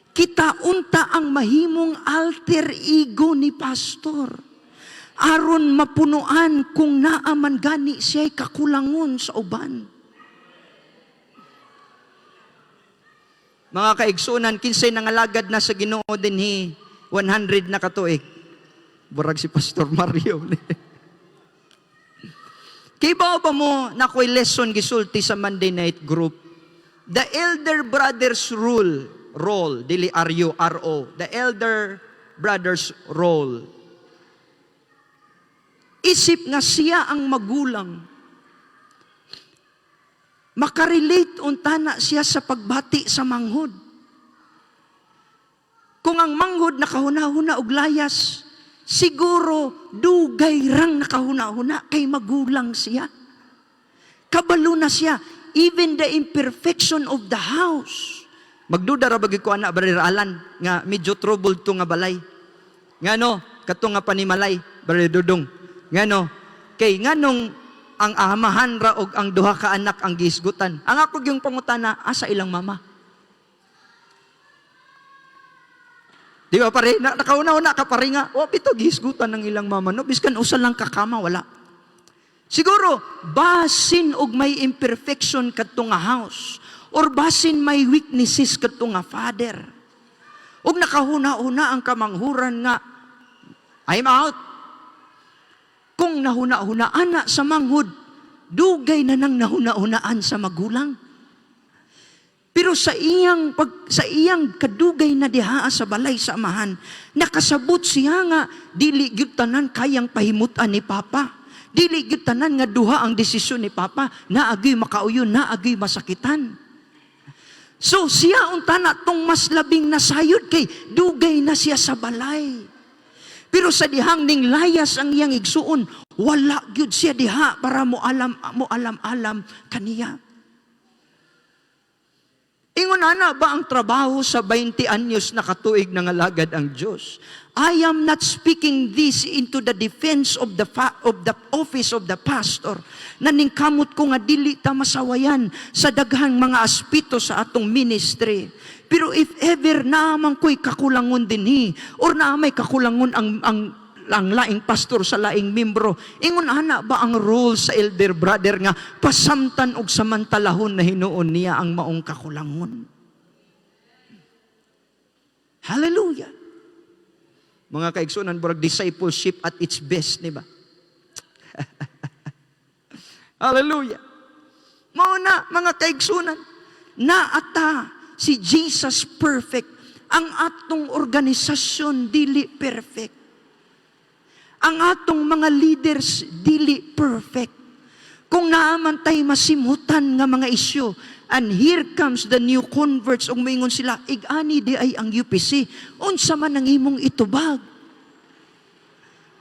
Kita unta ang mahimong alter ego ni pastor. Aron mapunuan kung naaman gani siya'y kakulangon sa uban. Mga kaigsunan, kinsay nangalagad na sa Ginoo dinhi 100 na katuig. Burag si Pastor Mario. Kay ba mo na ko'y lesson gisulti sa Monday night group? The elder brothers role, dili R-O, the elder brothers role. Isip nga siya ang magulang. Makarelate untana siya sa pagbati sa manghod. Kung ang manghod nakahuna-huna og layas, siguro dugay rang nakahuna-huna kay magulang siya. Kabalo na siya, even the imperfection of the house. Magduda ra bagi ko anak Brother Alan nga medyo trouble to nga balay. Ngano kato nga panimalay Brother Dudong. Ngano kay nganong ang amahan ra og ang duha ka anak ang giisgutan. Ang ako yung pangutana asa ilang mama. Di ba pare nakauna-una ka pare nga wa bitaw giisgutan ng ilang mama no biskan usa lang kakama wala. Siguro basin og may imperfection kadto nga house. Or basin may weaknesses kato nga father. Ug nakahuna-una ang kamanghuran nga, I'm out. Kung nahuna-hunaan na sa manghud, dugay na nang nahuna-hunaan sa magulang. Pero sa iyang kadugay na diha sa balay sa amahan, nakasabot siya nga, dili gyud tanan kayang pahimutan ni Papa. Dili gyud tanan nga duha ang desisyon ni Papa, naagi makauyon, naagi masakitan. So siya unta na tong mas labing nasayod kay dugay na siya sa balay. Pero sa dihang ning layas ang iyang igsuon, wala gyud siya diha para mo alam kaniya. Ingon ana ba ang trabaho sa 20 anyos na katuig na ngalagad ang Dios? I am not speaking this into the defense of the office of the pastor. Naningkamot ko nga dili ta masawayan sa daghang mga aspeto sa atong ministry. Pero if ever naamang ko'y kakulangon dinhi or naamay kakulangon ang laing pastor sa laing membro, ingon ana ba ang role sa elder brother nga pasamtan og samantalahon na hinuon niya ang maong kakulangon? Hallelujah. Mga kaigsunan, burag discipleship at its best, di ba? Hallelujah. Mauna, mga kaigsunan, naata si Jesus perfect. Ang atong organisasyon dili perfect. Ang atong mga leaders dili perfect. Kung naaman tayo masimutan nga mga isyo, and here comes the new converts, ug moingon sila, igani di ay ang UPC, unsa man ang imong itubag?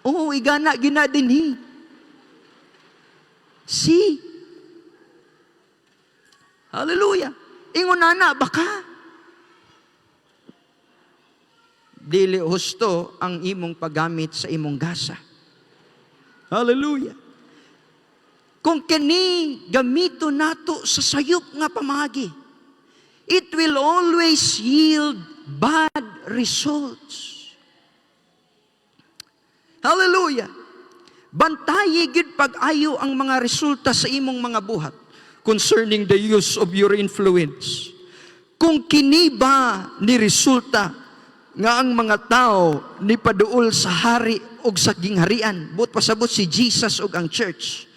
Oo, igana gina dinhi. See? Hallelujah. Ingon na baka dili husto ang imong paggamit sa imong gasa. Hallelujah. Kung kini gamito nato sa sayop nga pamagi, it will always yield bad results. Hallelujah. Bantayi gid pag-ayo ang mga resulta sa imong mga buhat concerning the use of your influence. Kung kini ba ni resulta nga ang mga tao ni paduol sa hari o sa gingharian, buot pasabot si Jesus o ang church,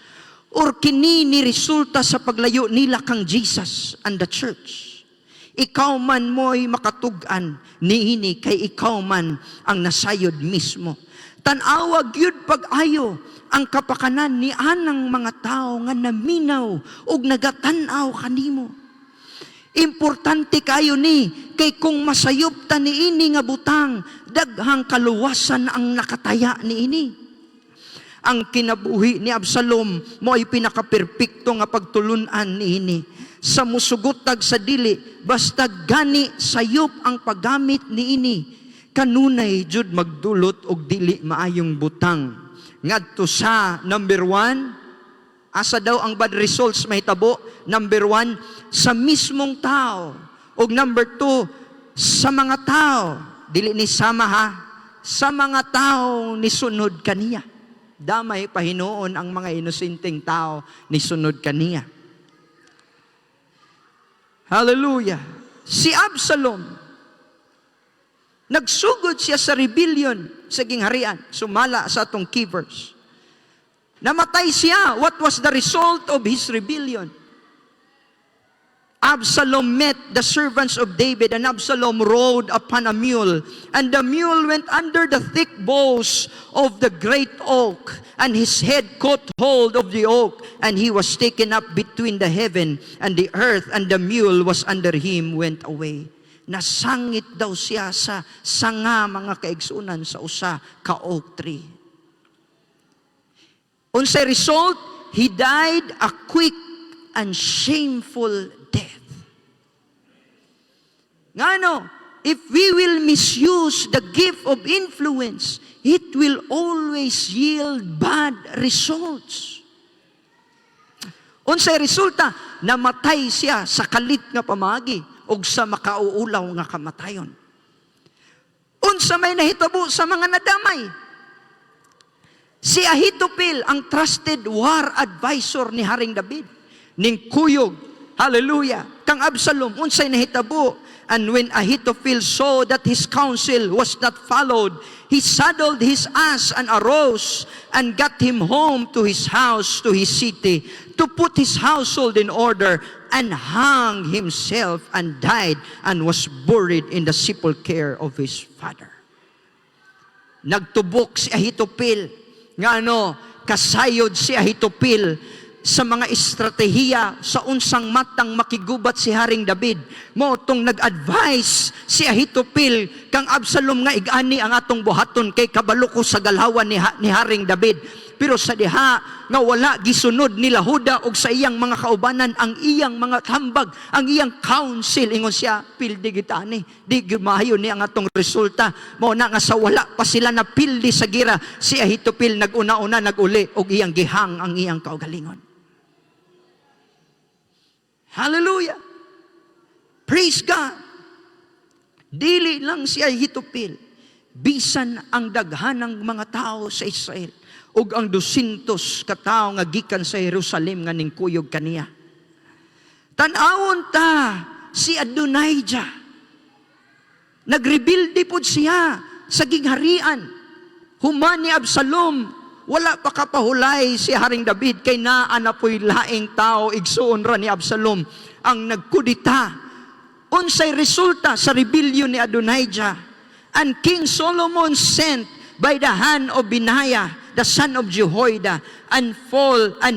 or kini ni resulta sa paglayo nila kang Jesus and the church, ikaw man mo'y makatug-an niini kay ikaw man ang nasayod mismo. Tanawag yun pag-ayo ang kapakanan ni anang mga tao nga naminaw o nagatanaw kanimo. Importante kayo ni, kay kung masayop ta ni ini nga butang, daghang kaluwasan ang nakataya ni ini. Ang kinabuhi ni Absalom mo ay pinakaperpekto nga pagtulunan ni ini. Sa musugotag sa dili, basta gani sayop ang paggamit ni ini, kanunay jud magdulot og dili maayong butang. Ngadto sa number 1, asa daw ang bad results mahitabo? Number 1, sa mismong tao. O number 2, sa mga tao. Dili ni sama ha. Sa mga tao ni sunod kaniya. Damay pahinuon ang mga inosenteng tao ni sunod kaniya. Hallelujah. Si Absalom, nagsugod siya sa rebellion sa gingharian. Sumala sa atong key verse. Namatay siya. What was the result of his rebellion? Absalom met the servants of David, and Absalom rode upon a mule, and the mule went under the thick boughs of the great oak, and his head caught hold of the oak, and he was taken up between the heaven and the earth, and the mule was under him, went away. Nasangit daw siya sa sanga mga kaigsunan sa usa ka oak tree. Unsay result? He died a quick and shameful death. Ngano, if we will misuse the gift of influence, it will always yield bad results. Unsay resulta? Namatay siya sa kalit nga pamagi o sa makauulaw nga kamatayon. Unsa may nahitabo sa mga nadamay? Si Ahithophel, ang trusted war advisor ni Haring David, ning kuyog, hallelujah, kang Absalom, unsay nahitabo. And when Ahithophel saw that his counsel was not followed, he saddled his ass and arose and got him home to his house, to his city, to put his household in order, and hung himself and died and was buried in the sepulchre of his father. Nagtubok si Ahithophel, nga kasayod si Ahithophel sa mga estratehiya sa unsang matang makigubat si Haring David. Mo tong nag-advise si Ahithophel kang Absalom nga igani ang atong buhaton kay kabalo ko sa galhawan ni Haring David. Pero sa diha nga wala gisunod ni Lahuda og sa iyang mga kaubanan ang iyang mga tambag, ang iyang counsel, ingon siya, pildi gitani, di gimahayo ni ang atong resulta. Mao na nga sa wala pa sila na pildi sa gira, si Ahithophel nag-una-una nag-uli og iyang gihang ang iyang kaugalingon. Hallelujah. Praise God. Dili lang si Ahithophel, bisan ang daghanang mga tao sa Israel ug ang 200 ka tawo nga gikan sa Jerusalem nga ningkuyog kaniya. Tan-awon ta si Adonijah. Nagrebuildi pod siya sa gingharian. Human ni Absalom, wala pa kapahulay si Haring David kay naa na po'y laing tao igsuon ra ni Absalom ang nagkudita. Unsay resulta sa rebellion ni Adonijah? And King Solomon sent by the hand of Benaiah, the son of Jehoiada, and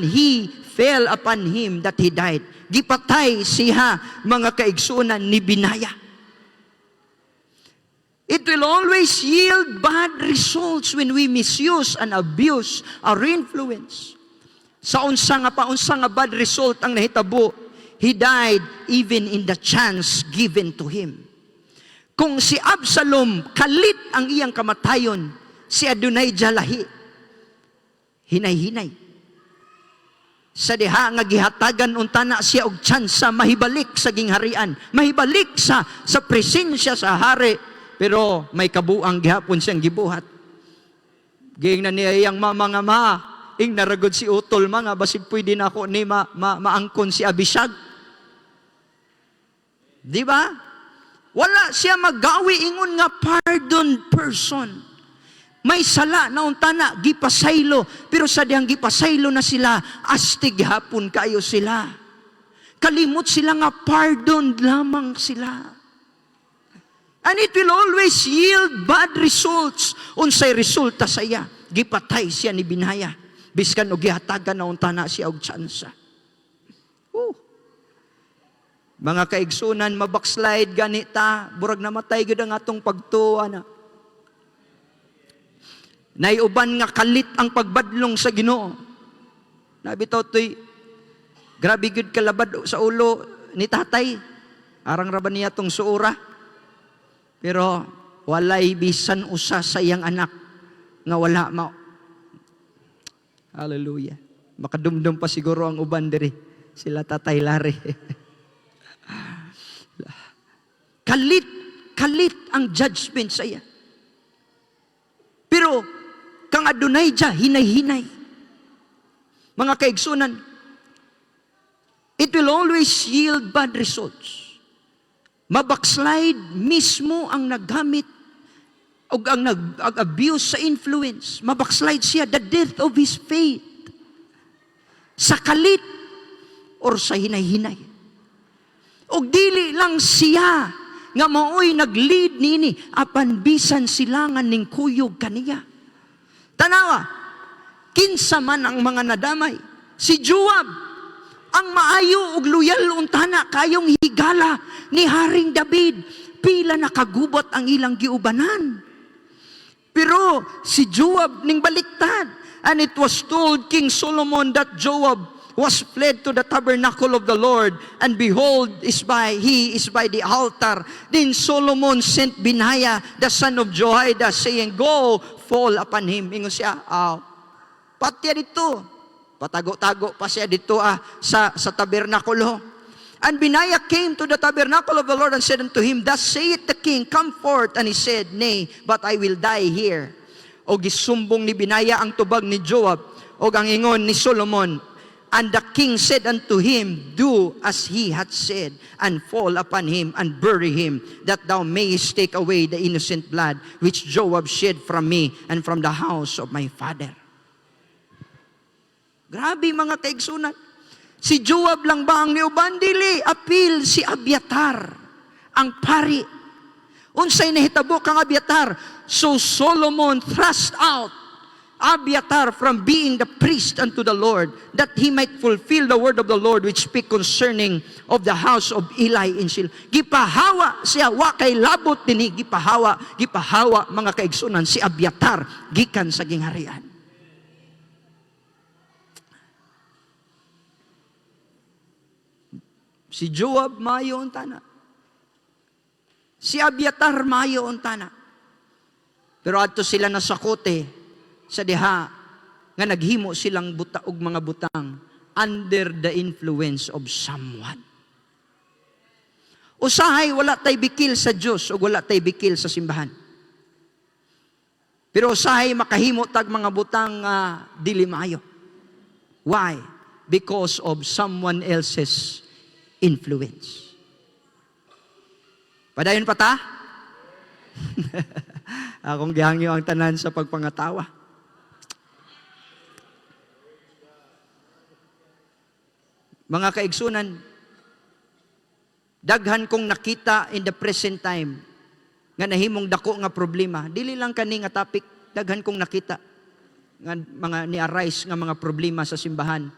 he fell upon him that he died. Gipatay siya, mga kaigsunan, ni Binaya. It will always yield bad results when we misuse and abuse our influence. Sa unsa nga bad result ang nahitabo, he died even in the chance given to him. Kung si Absalom, kalit ang iyang kamatayon, si Adonijah lahi, hinay-hinay. Sa diha nga gihatagan untana siya og tsansa mahibalik sa gingharian, mahibalik sa presensya sa hari, pero may kabuang gihapon siyang gibuhat. Ging na niya iyang mga ing naragod si utol mga basig pwede na ako ni maangkon si Abishag. Di ba? Wala siya magawi ingon nga pardon person. May sala na untana gipasaylo, pero sa dihang gipasaylo na sila, astig hapon kayo sila. Kalimot sila nga pardon lamang sila. And it will always yield bad results. Unsay resulta sa iya, gipatay siya ni Binaya. Biskan o gihatagan na untana siya og tsansa. Mga kaigsunan, mabackslide ganita, burag namatay gid ang atong pagtuwa na. Naiuban nga kalit ang pagbadlong sa Ginoo. Nabitaw to'y, grabe gid kalabad sa ulo ni tatay. Arang raban niya tong suura. Pero walay bisan usa sa iyang anak nga wala mao. Hallelujah. Makadumdum pa siguro ang uban diri. Sila Tatay Lari. Kalit ang judgment sa iya. Pero, kang Adonijah, hinay-hinay. Mga kaigsunan, it will always yield bad results. Mabackslide mismo ang naggamit o ang nag-abuse sa influence. Mabackslide siya, the death of his faith. Sa kalit or sa hinay-hinay. O dili lang siya nga maoy nag-lead nini apan bisan silangan ning kuyog kaniya. Tanawa, kinsa man ang mga nadamay. Si Joab, ang maayo ug loyal untana kayong higala ni Haring David, pila nakagubot ang ilang giubanan. Pero si Joab ning baliktad, and it was told King Solomon that Joab was fled to the tabernacle of the Lord, and behold, he is by the altar. Then Solomon sent Benaiah, the son of Jehoiada, saying, go, fall upon him. Ingon siya, patya dito. Patago-tago pa siya dito sa tabernakulo. And Benaiah came to the tabernacle of the Lord and said unto him, thus saith the king, come forth. And he said, nay, but I will die here. O gisumbong ni Benaiah ang tubag ni Joab, o ang ingon ni Solomon. And the king said unto him, do as he hath said, and fall upon him, and bury him, that thou mayest take away the innocent blood, which Joab shed from me, and from the house of my father. Grabe mga kaigsunan. Si Joab lang ba ang niuban? Dili, apil si Abiatar, ang pari. Unsay nahitabo kang Abiatar? So Solomon thrust out Abiatar from being the priest unto the Lord, that he might fulfill the word of the Lord which speak concerning of the house of Eli in Shiloh. Gipahawa siya, wa kay labot dinhi, gipahawa mga kaigsunan si Abiatar gikan sa gingharian. Si Joab maayo untana. Si Abiatar maayo untana. Pero adto sila nasakote sa diha nga naghimo silang og mga butang under the influence of someone. Usahay wala tay bikil sa Dios o wala tay bikil sa simbahan. Pero usahay makahimo tag mga butang dili maayo. Why? Because of someone else's influence. Padayon pa ta? Akong gihangyo ang tanan sa pagpangatawa. Mga kaigsunan, daghan kong nakita in the present time nga nahimong dako nga problema. Dili lang kani nga topic, daghan kong nakita nga mga ni-arise nga mga problema sa simbahan.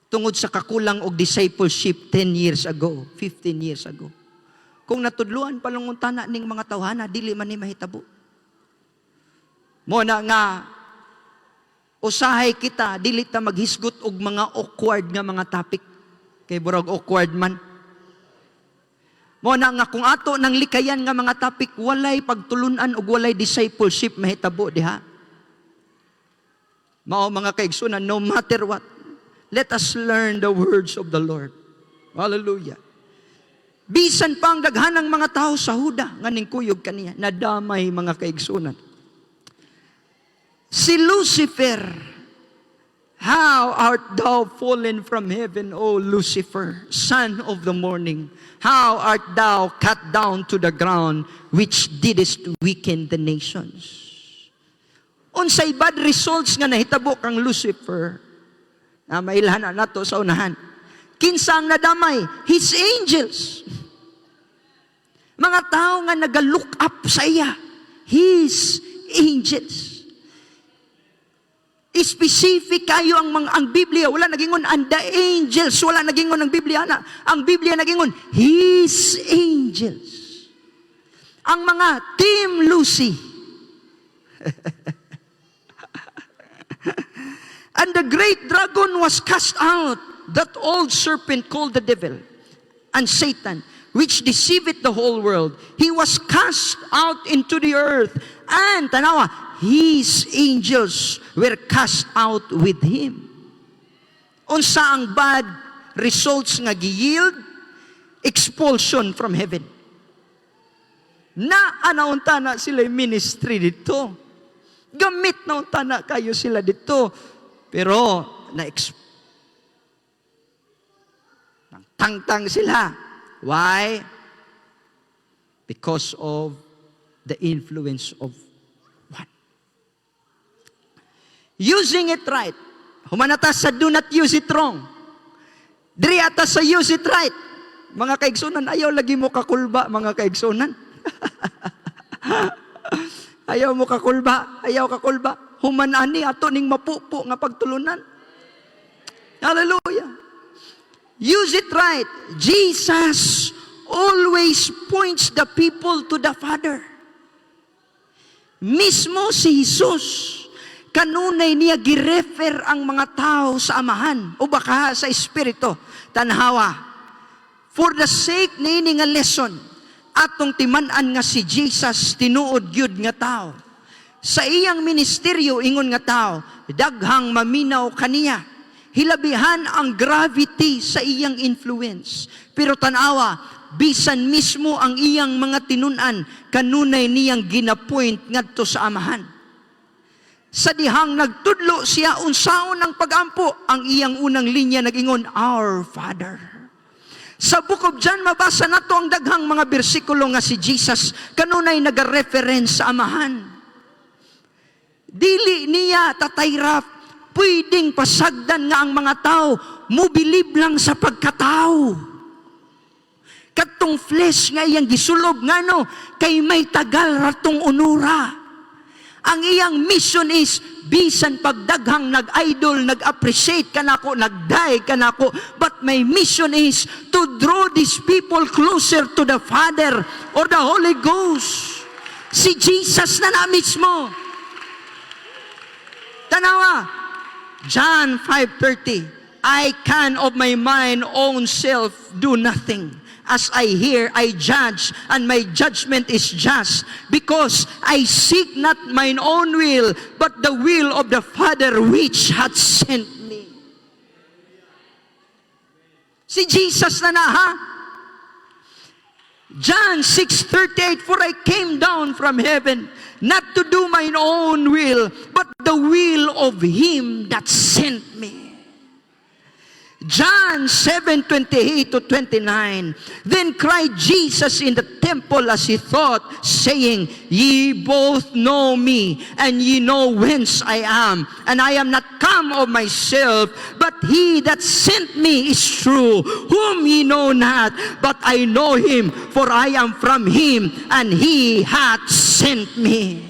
tungod sa kakulang og discipleship 10 years ago, 15 years ago. Kung natudluan palunguntana ning mga tawhana, dili man ni mahitabo. Mo na nga usahay kita, dili ta maghisgot og mga awkward nga mga topic. Kay burag awkward man. Mo na nga kung ato nang likayan nga mga topic, walay pagtulunan ug walay discipleship mahitabo diha. Mao mga kaigsunan, no matter what, let us learn the words of the Lord. Hallelujah. Bisan pa ang daghanang mga tao sa Huda nga ningkuyog kaniya, nadamay mga kaigsunan. Si Lucifer, how art thou fallen from heaven, O Lucifer, son of the morning? How art thou cut down to the ground, which didst weaken the nations? Unsay bad results nga nahitabo kang Lucifer, na mailhan na nato sa unahan. Kinsa ang nadamay? His angels. Mga tao nga nag-look up sa iya. His angels. Specific kayo ang Biblia. Wala nagingon and the angels. Wala nagingon ang Biblia na. Ang Biblia nagingon, His angels. Ang mga Team Lucy. And the great dragon was cast out, that old serpent called the devil and Satan, which deceiveth the whole world. He was cast out into the earth, and tanawa, his angels were cast out with him. Unsa ang bad results nga gi-yield? Expulsion from heaven. Na anaunta na sila ministry dito. Gamit na unta na kayo sila dito. Pero tangtang sila. Why? Because of the influence of what? Using it right. Humanata sa do not use it wrong. Diri ata sa use it right. Mga kaigsunan, ayaw lagi mo kakulba, mga kaigsunan. Ayaw mo kakulba, ayaw kakulba. Humanani ato ning mapupo nga pagtulunan. Hallelujah. Use it right. Jesus always points the people to the Father. Mismo si Jesus, kanunay niya girefer ang mga tao sa Amahan o baka sa Espiritu. Tanhawa, for the sake ni nga lesson, atong timan-an nga si Jesus tinuod gyud nga tao. Sa iyang ministeryo ingon nga tao, daghang maminaw kaniya. Hilabihan ang gravity sa iyang influence. Pero tanawa, bisan mismo ang iyang mga tinunan, kanunay niyang ginapoint ngadto sa Amahan. Sa dihang nagtudlo siya unsaon ang pagampo, ang iyang unang linya nagingon, Our Father. Sa Book of John, mabasa nato ang daghang mga bersikulo nga si Jesus kanunay nag-reference sa Amahan. Dili niya tatayrap, pwedeng pasagdan nga ang mga tao, mubilib lang sa pagkatao. Katong flesh nga iyang gisulob nga no, kay may tagal ratong unura. Ang iyang mission is, bisan pagdaghang nag-idol, nag-appreciate ka nako, nag-die ka nako, but my mission is to draw these people closer to the Father or the Holy Ghost. Si Jesus na mismo. Tanawa, John 5:30, I can of my mine own self do nothing. As I hear, I judge, and my judgment is just, because I seek not mine own will, but the will of the Father which hath sent me. Si Jesus na ha? John 6:38, for I came down from heaven, not to do mine own will, but the will of Him that sent me. John 7:28 to 29. Then cried Jesus in the temple as he thought, saying, Ye both know me, and ye know whence I am. And I am not come of myself, but he that sent me is true, whom ye know not, but I know him, for I am from him, and he hath sent me.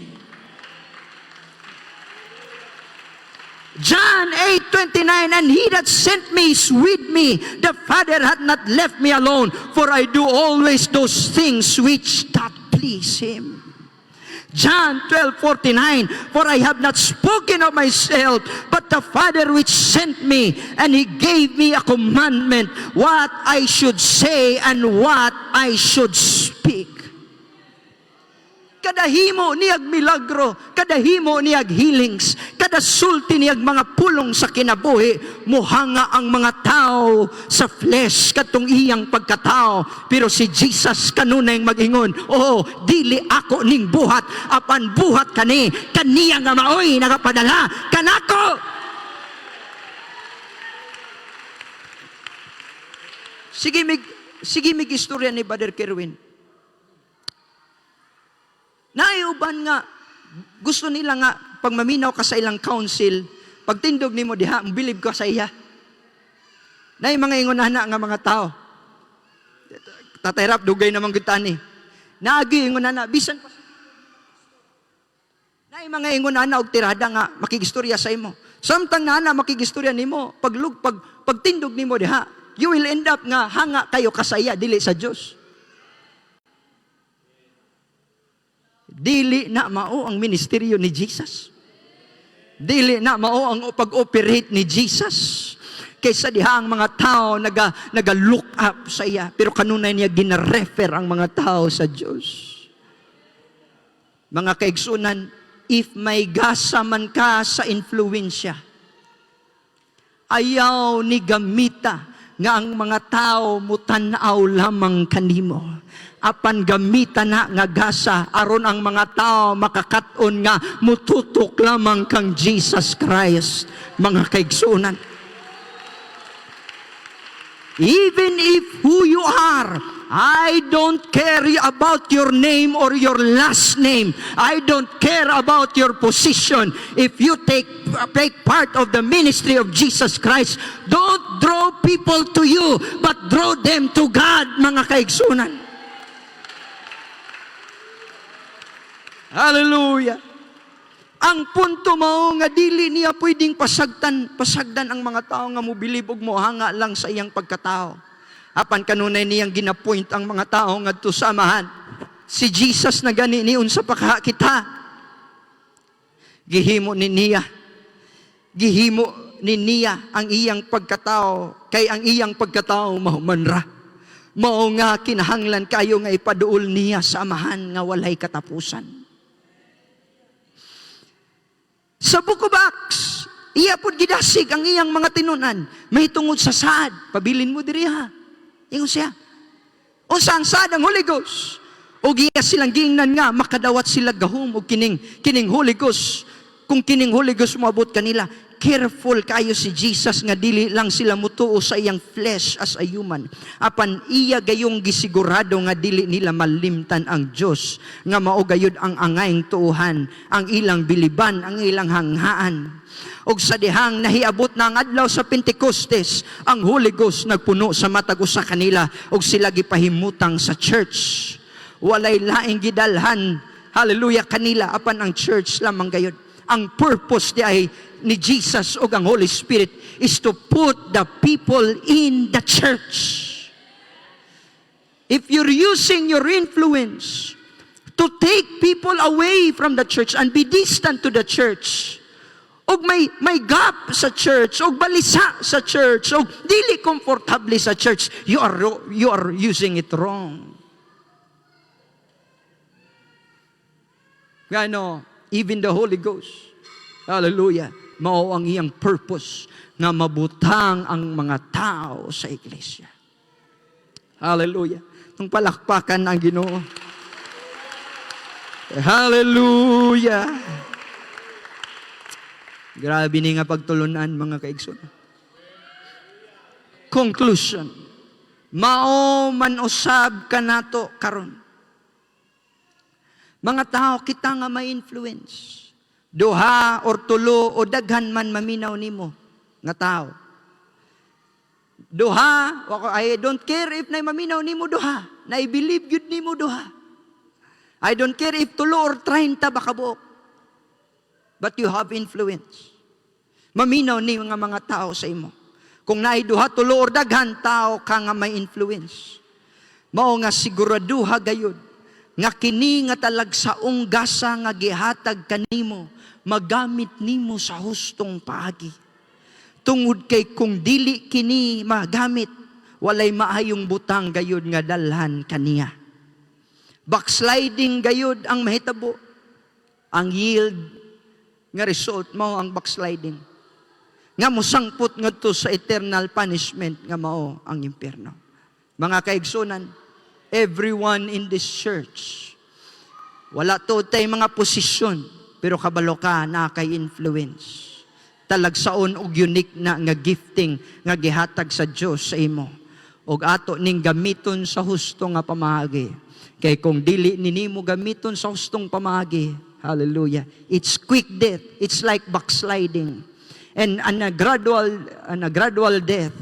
John 8:29, and he that sent me is with me. The Father hath not left me alone, for I do always those things which doth please him. John 12:49, for I have not spoken of myself, but the Father which sent me, and he gave me a commandment, what I should say and what I should speak. Kada himo niyag milagro, kada himo niyag healings, kada sulti niyag mga pulong sa kinabuhi, muhanga ang mga tao sa flesh katong iyang pagkatao. Pero si Jesus kanunay mag-ingon, oh, dili ako ning buhat, apan buhat kani, kaniya nga maoy nagapadala kanako. Sige mig istorya ni Brother Kerwin. Naiuban nga, gusto nila nga, pag maminaw ka sa ilang council, pag tindog ni mo diha, bilib ka sa iya. Na mga ingunana nga mga tao. Tatayrap, dugay naman kita ni. Naagi ingunana, bisan pa. Na mga ingunana og tirada nga, makigistorya sa imo. Samtang na makigistorya ni mo, pag tindog ni mo diha, you will end up nga, hanga kayo kasaya, dili sa Diyos. Dili na mao ang ministeryo ni Jesus. Dili na mao ang pag-operate ni Jesus. Kaysa diha ang mga tao naga-look up sa iya. Pero kanunay niya gina-refer ang mga tao sa Diyos. Mga kaigsunan, if may gasa man ka sa influensya, ayaw ni gamita nga ang mga tao mutanaw lamang kanimo. Apan gamitan na nga gasa aron ang mga tao makakaton nga mututok lamang kang Jesus Christ, mga kaigsunan. Even if who you are, I don't care about your name or your last name. I don't care about your position. If you take part of the ministry of Jesus Christ, don't draw people to you, but draw them to God, mga kaigsunan. Hallelujah. Ang punto mo nga dili niya pwedeng pasagdan ang mga tao nga mobilib og mohanga lang sa iyang pagkatao. Apan kanunay niyang ginapoint ang mga tao ngadto sa amahan. Si Jesus na gani ni unsa pa kita. Gihimo ni niya ang iyang pagkatao, kay ang iyang pagkatao mahumanra. Mao nga kinahanglan kayo nga ipaduol niya sa amahan nga walay katapusan. Sa Book of Acts, iya pud gidasig ang iyang mga tinunan. May tungod sa saad. Pabilin mo diri ha. Ingon siya. Unsa ang saad ang Holy Ghost? O giya silang giingnan nga, makadawat sila gahom o kining Holy Ghost. Kung kining Holy Ghost moabot kanila, careful kayo si Jesus nga dili lang sila mutuo sa iyang flesh as a human. Apan iya gayong gisigurado nga dili nila malimtan ang Dios, nga mao gayud ang angayng tuuhan, ang ilang biliban, ang ilang hanghaan. Og sa dihang nahiabot na ang adlaw sa Pentecostes, ang Holy Ghost nagpuno sa matag usa kanila og sila gipahimutang sa church. Walay laing gidalhan, hallelujah, kanila apan ang church lamang gayud. Ang purpose ni Jesus o ang Holy Spirit is to put the people in the church. If you're using your influence to take people away from the church and be distant to the church, og may gap sa church, og balisa sa church, og dili comfortable sa church, you are using it wrong. Gano, even the Holy Ghost, hallelujah, mao ang iyang purpose nga mabutang ang mga tao sa iglesia. Hallelujah. Nung palakpakan ang Ginoo. Hallelujah. Grabe ni nga pagtulunan, mga kaigsoon. Conclusion. Mao man usab kanato karon. Mga tao, kita nga may influence. Duha or tulo o daghan man maminaw nimo nga tao. Duha, I don't care if na maminaw nimo duha. Na i-believe yun nimo duha. I don't care if tulo or 30 baka buok. But you have influence. Maminaw ni mga tao sa imo. Kung naay duha tulo or daghan tao ka nga may influence. Mao nga siguraduha gayud nga kini nga talagsaong gasa nga gihatag kanimo magamit nimo sa hustong paagi. Tungod kay kung dili kini magamit, walay maayong butang gayud nga dalhan kaniya. Backsliding gayud ang mahitabo. Ang yield nga result mao ang backsliding. Nga musangput ngadto sa eternal punishment nga mao ang impierno. Mga kaigsunan, everyone in this church, wala to tay mga posisyon, pero kabalo ka na kay influence. Talagsaon og unique na nga gifting nga gihatag sa Dios sa imo. Og ato ning gamiton sa husto nga pamaagi. Kay kung dili ninimo gamiton sa hustong pamaagi, hallelujah, it's quick death. It's like backsliding. And a gradual death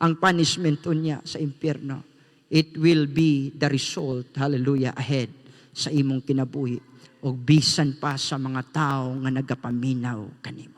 ang punishment unya sa impierno. It will be the result, hallelujah, ahead sa imong kinabuhi. O bisan pa sa mga tao nga nagapaminaw kanimo.